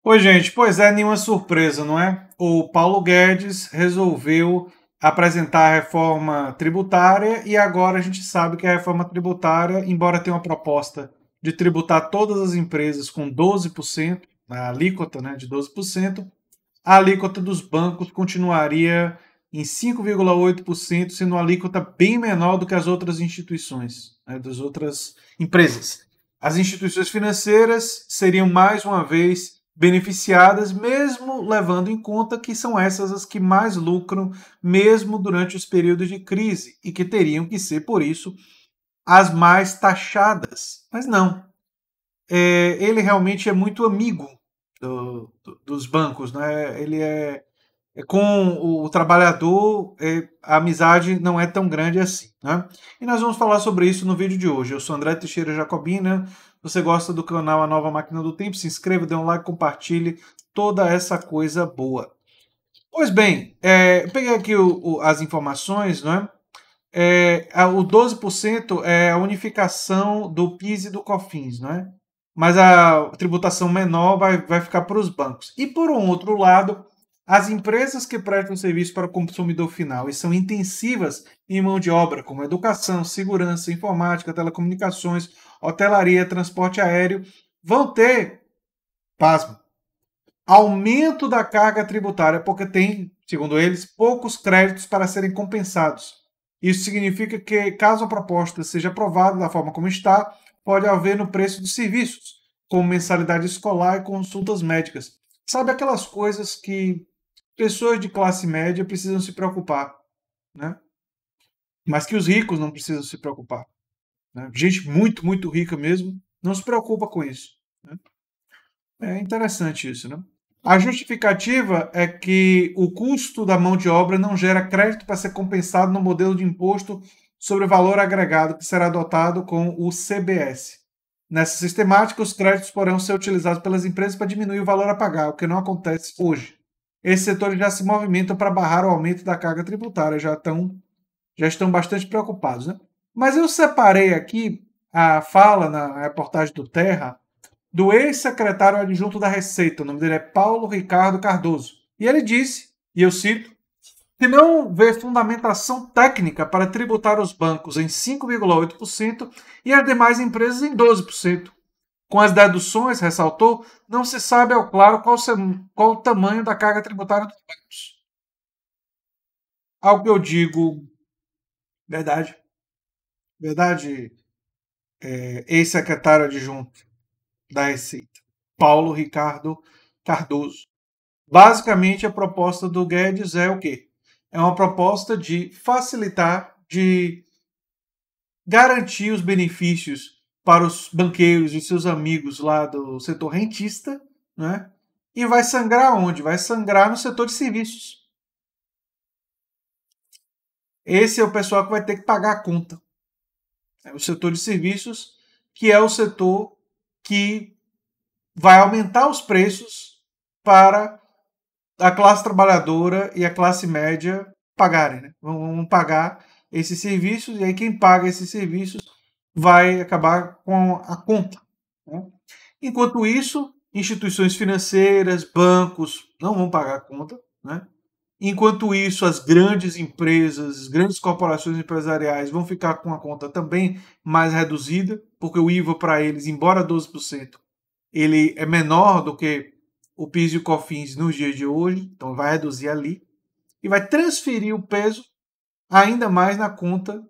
Oi, gente. Pois é, nenhuma surpresa, não é? O Paulo Guedes resolveu apresentar a reforma tributária e agora a gente sabe que a reforma tributária, embora tenha uma proposta de tributar todas as empresas com 12%, a alíquota, né, de 12%, a alíquota dos bancos continuaria em 5,8%, sendo uma alíquota bem menor do que as outras instituições, né, das outras empresas. As instituições financeiras seriam mais uma vez beneficiadas, mesmo levando em conta que são essas as que mais lucram, mesmo durante os períodos de crise, e que teriam que ser, por isso, as mais taxadas. Mas não. Ele realmente é muito amigo dos bancos, né? Ele com o trabalhador, a amizade não é tão grande assim, né? E nós vamos falar sobre isso no vídeo de hoje. Eu sou André Teixeira Jacobina. Você gosta do canal A Nova Máquina do Tempo? Se inscreva, dê um like, compartilhe toda essa coisa boa. Pois bem, eu peguei aqui as informações, né? O 12% é a unificação do PIS e do COFINS, né? Mas a tributação menor vai ficar para os bancos. E por um outro lado, as empresas que prestam serviço para o consumidor final e são intensivas em mão de obra, como educação, segurança, informática, telecomunicações, hotelaria, transporte aéreo, vão ter, pasmo, aumento da carga tributária, porque tem, segundo eles, poucos créditos para serem compensados. Isso significa que, caso a proposta seja aprovada da forma como está, pode haver no preço dos serviços, como mensalidade escolar e consultas médicas. Sabe aquelas coisas que pessoas de classe média precisam se preocupar, né? Mas que os ricos não precisam se preocupar, né? Gente muito, muito rica mesmo não se preocupa com isso, né? É interessante isso, né? A justificativa é que o custo da mão de obra não gera crédito para ser compensado no modelo de imposto sobre o valor agregado que será adotado com o CBS. Nessa sistemática, os créditos poderão ser utilizados pelas empresas para diminuir o valor a pagar, o que não acontece hoje. Esses setores já se movimentam para barrar o aumento da carga tributária, já estão bastante preocupados, né? Mas eu separei aqui a fala na reportagem do Terra do ex-secretário adjunto da Receita, o nome dele é Paulo Ricardo Cardoso. E ele disse, e eu cito, que não vê fundamentação técnica para tributar os bancos em 5,8% e as demais empresas em 12%. Com as deduções, ressaltou, não se sabe ao claro qual o tamanho da carga tributária dos bancos. Ao que eu digo, verdade, verdade, ex-secretário adjunto da Receita, Paulo Ricardo Cardoso. Basicamente, a proposta do Guedes é o quê? É uma proposta de facilitar, de garantir os benefícios para os banqueiros e seus amigos lá do setor rentista, né? E vai sangrar onde? Vai sangrar no setor de serviços. Esse é o pessoal que vai ter que pagar a conta. É o setor de serviços, que é o setor que vai aumentar os preços para a classe trabalhadora e a classe média pagarem, né? Vão pagar esses serviços e aí quem paga esses serviços vai acabar com a conta, né? Enquanto isso, instituições financeiras, bancos não vão pagar a conta, né? Enquanto isso, as grandes empresas, as grandes corporações empresariais vão ficar com a conta também mais reduzida, porque o IVA para eles, embora 12%, ele é menor do que o PIS e o COFINS nos dias de hoje, então vai reduzir ali e vai transferir o peso ainda mais na conta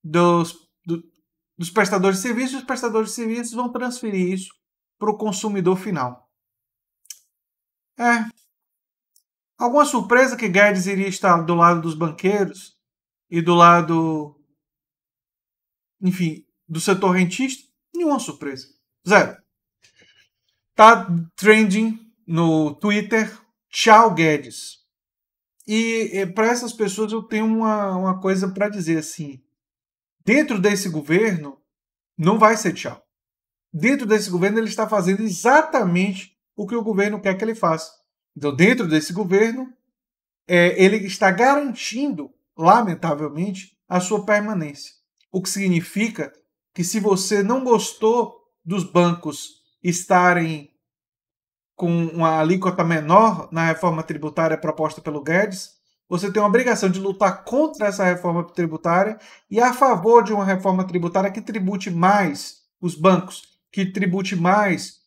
dos prestadores de serviços. Os prestadores de serviços vão transferir isso para o consumidor final. Alguma surpresa que Guedes iria estar do lado dos banqueiros e do lado, enfim, do setor rentista? Nenhuma surpresa. Zero. Tá trending no Twitter, tchau Guedes. E para essas pessoas eu tenho uma coisa para dizer assim. Dentro desse governo, não vai ser tchau. Dentro desse governo, ele está fazendo exatamente o que o governo quer que ele faça. Então, dentro desse governo, ele está garantindo, lamentavelmente, a sua permanência. O que significa que se você não gostou dos bancos estarem com uma alíquota menor na reforma tributária proposta pelo Guedes, você tem a obrigação de lutar contra essa reforma tributária e a favor de uma reforma tributária que tribute mais os bancos, que tribute mais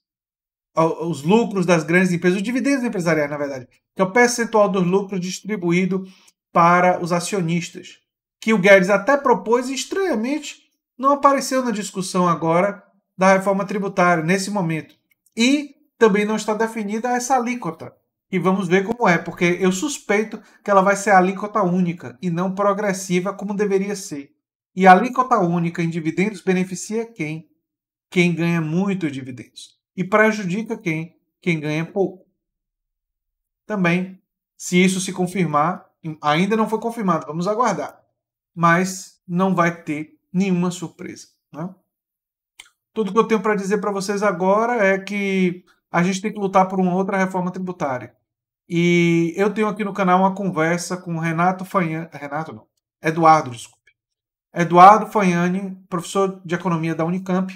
os lucros das grandes empresas, os dividendos empresariais, na verdade, que é o percentual dos lucros distribuído para os acionistas, que o Guedes até propôs e, estranhamente, não apareceu na discussão agora da reforma tributária, nesse momento. E também não está definida essa alíquota. E vamos ver como é, porque eu suspeito que ela vai ser alíquota única e não progressiva como deveria ser. E a alíquota única em dividendos beneficia quem? Quem ganha muito dividendos. E prejudica quem? Quem ganha pouco. Também, se isso se confirmar, ainda não foi confirmado, vamos aguardar. Mas não vai ter nenhuma surpresa. Né? Tudo que eu tenho para dizer para vocês agora é que a gente tem que lutar por uma outra reforma tributária. E eu tenho aqui no canal uma conversa com Renato Fanhani. Renato não. Eduardo, desculpe. Eduardo Fanhani, professor de economia da Unicamp,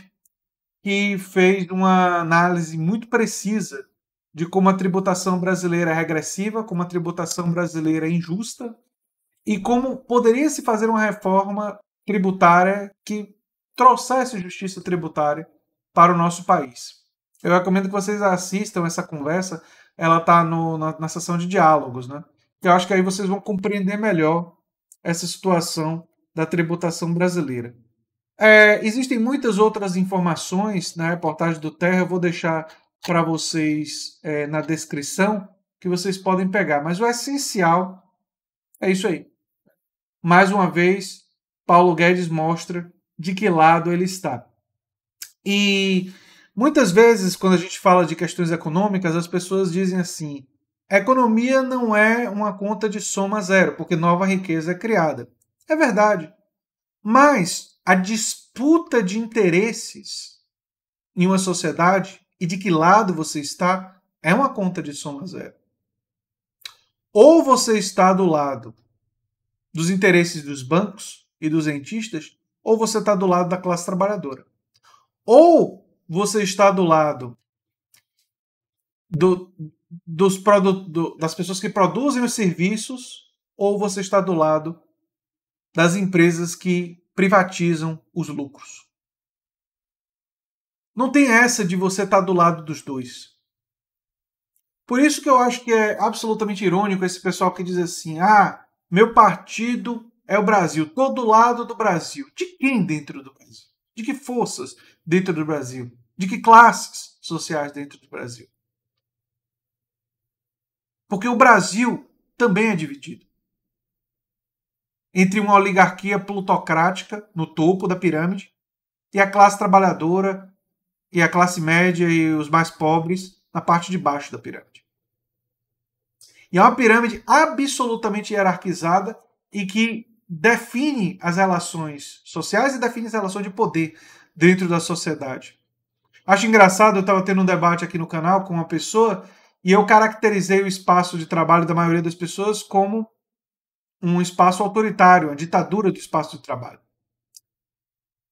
que fez uma análise muito precisa de como a tributação brasileira é regressiva, como a tributação brasileira é injusta e como poderia se fazer uma reforma tributária que trouxesse justiça tributária para o nosso país. Eu recomendo que vocês assistam essa conversa, ela está na seção de diálogos, né? Eu acho que aí vocês vão compreender melhor essa situação da tributação brasileira. Existem muitas outras informações na reportagem do Terra, eu vou deixar para vocês na descrição, que vocês podem pegar. Mas o essencial é isso aí. Mais uma vez, Paulo Guedes mostra de que lado ele está. E muitas vezes, quando a gente fala de questões econômicas, as pessoas dizem assim: a economia não é uma conta de soma zero, porque nova riqueza é criada. É verdade. Mas a disputa de interesses em uma sociedade e de que lado você está é uma conta de soma zero. Ou você está do lado dos interesses dos bancos e dos rentistas, ou você está do lado da classe trabalhadora. Ou você está do lado das pessoas que produzem os serviços, ou você está do lado das empresas que privatizam os lucros. Não tem essa de você estar do lado dos dois. Por isso que eu acho que é absolutamente irônico esse pessoal que diz assim: meu partido é o Brasil, tô do lado do Brasil. De quem dentro do Brasil? De que forças dentro do Brasil? De que classes sociais dentro do Brasil? Porque o Brasil também é dividido entre uma oligarquia plutocrática no topo da pirâmide e a classe trabalhadora e a classe média e os mais pobres na parte de baixo da pirâmide. E é uma pirâmide absolutamente hierarquizada e que define as relações sociais e define as relações de poder dentro da sociedade. Acho engraçado, eu estava tendo um debate aqui no canal com uma pessoa e eu caracterizei o espaço de trabalho da maioria das pessoas como um espaço autoritário, uma ditadura do espaço de trabalho.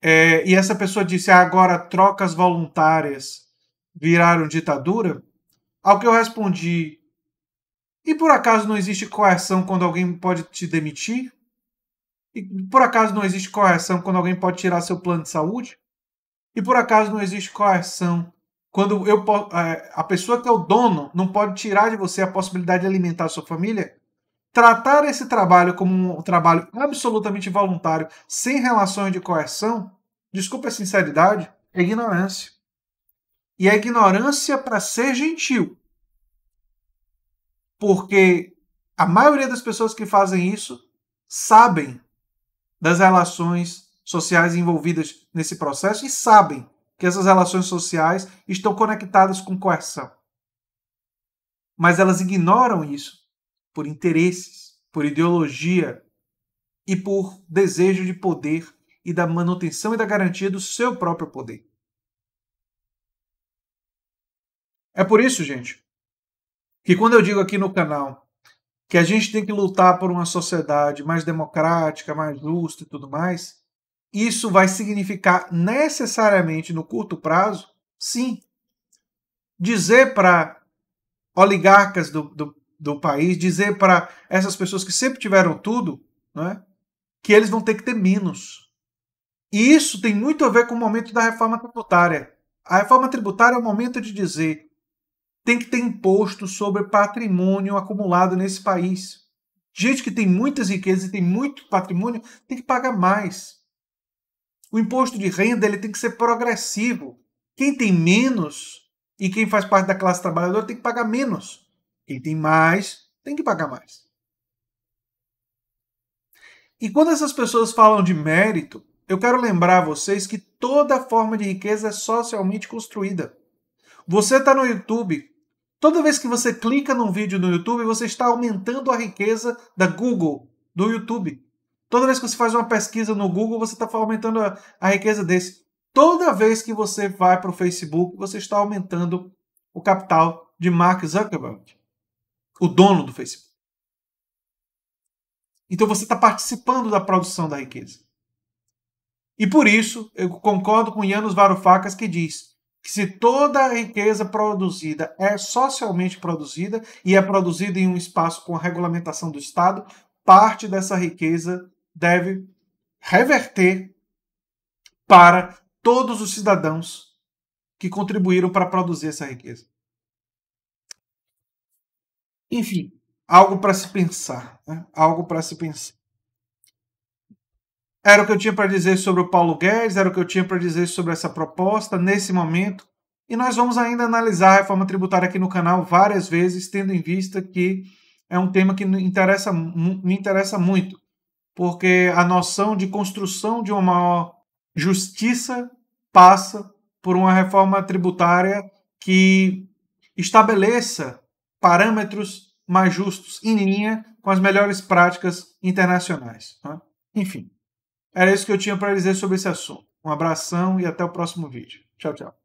E essa pessoa disse: agora trocas voluntárias viraram ditadura? Ao que eu respondi: e por acaso não existe coerção quando alguém pode te demitir? E por acaso não existe coerção quando alguém pode tirar seu plano de saúde? E por acaso não existe coerção quando a pessoa que é o dono não pode tirar de você a possibilidade de alimentar a sua família? Tratar esse trabalho como um trabalho absolutamente voluntário, sem relações de coerção, desculpa a sinceridade, é ignorância. E é ignorância para ser gentil. Porque a maioria das pessoas que fazem isso sabem das relações sociais envolvidas nesse processo e sabem que essas relações sociais estão conectadas com coerção. Mas elas ignoram isso por interesses, por ideologia e por desejo de poder e da manutenção e da garantia do seu próprio poder. É por isso, gente, que quando eu digo aqui no canal que a gente tem que lutar por uma sociedade mais democrática, mais justa e tudo mais, isso vai significar necessariamente no curto prazo, sim, dizer para oligarcas do país, dizer para essas pessoas que sempre tiveram tudo, né, que eles vão ter que ter menos. E isso tem muito a ver com o momento da reforma tributária. A reforma tributária é o momento de dizer: tem que ter imposto sobre patrimônio acumulado nesse país. Gente que tem muitas riquezas e tem muito patrimônio tem que pagar mais. O imposto de renda ele tem que ser progressivo. Quem tem menos e quem faz parte da classe trabalhadora tem que pagar menos. Quem tem mais tem que pagar mais. E quando essas pessoas falam de mérito, eu quero lembrar a vocês que toda forma de riqueza é socialmente construída. Você está no YouTube. Toda vez que você clica num vídeo no YouTube, você está aumentando a riqueza da Google, do YouTube. Toda vez que você faz uma pesquisa no Google, você está aumentando a riqueza desse. Toda vez que você vai para o Facebook, você está aumentando o capital de Mark Zuckerberg, o dono do Facebook. Então você está participando da produção da riqueza. E por isso, eu concordo com Yanis Varoufakis que diz que se toda a riqueza produzida é socialmente produzida e é produzida em um espaço com a regulamentação do Estado, parte dessa riqueza deve reverter para todos os cidadãos que contribuíram para produzir essa riqueza. Enfim, algo para se pensar, né? Algo para se pensar. Era o que eu tinha para dizer sobre o Paulo Guedes, era o que eu tinha para dizer sobre essa proposta nesse momento. E nós vamos ainda analisar a reforma tributária aqui no canal várias vezes, tendo em vista que é um tema que me interessa muito, porque a noção de construção de uma maior justiça passa por uma reforma tributária que estabeleça parâmetros mais justos, em linha com as melhores práticas internacionais. Né? Enfim. Era isso que eu tinha para dizer sobre esse assunto. Um abração e até o próximo vídeo. Tchau, tchau.